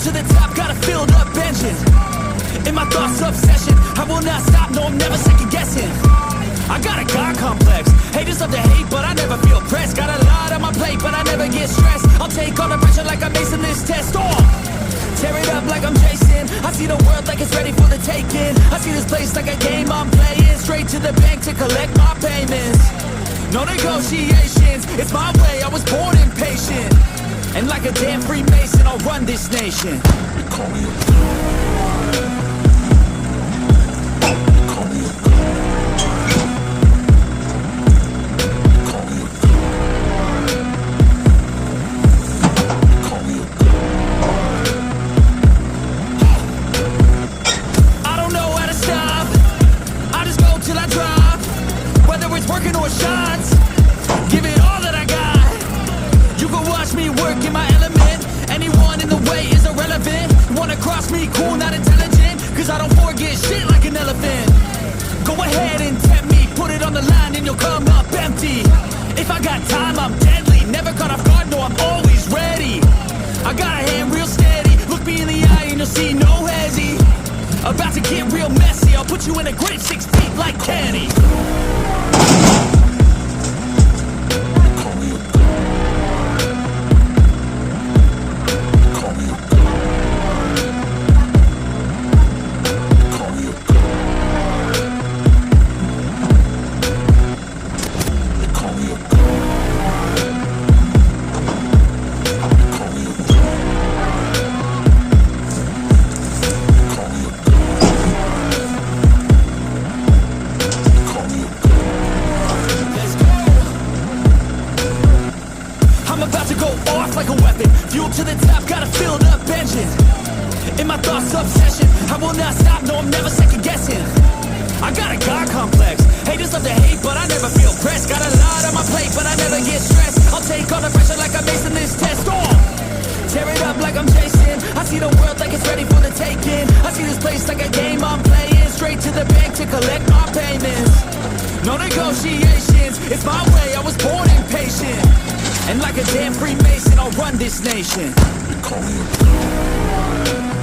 to the top, got a filled up engine. In my thoughts, obsession, I will not stop, no, I'm never second guessing. I got a God complex, haters love to hate, but I never feel pressed. Got a lot on my plate, but I never get stressed. I'll take all the pressure like I'm acing this test. Tear it up like I'm Jason. I see the world like it's ready for the taking. I see this place like a game I'm playing. Straight to the bank to collect my payments. No negotiations, it's my way, I was born impatient. And like a damn Freemason, I'll run this nation. They call me a working or shots, give it all that I got. You can watch me work in my element. Anyone in the way is irrelevant. Wanna cross me, cool, not intelligent, cause I don't forget shit like an elephant. Go ahead and tempt me, put it on the line and you'll come up empty. If I got time, I'm deadly, never caught off guard, no, I'm always ready. I got a hand real steady, look me in the eye and you'll see no hezzy. About to get real messy, I'll put you in a grave 6 feet like Kenny. To the top, got a filled up engine. In my thoughts, obsession, I will not stop, no, I'm never second guessing. I got a God complex, haters love to hate, but I never feel pressed. Got a lot on my plate, but I never get stressed. I'll take all the pressure like I'm acing this test. Tear it up like I'm Jason. I see the world like it's ready for the taking. I see this place like a game I'm playing. Straight to the bank to collect my payments. No negotiations, it's my way, I was born impatient. And like a damn Freemason, I'll run this nation. They call me a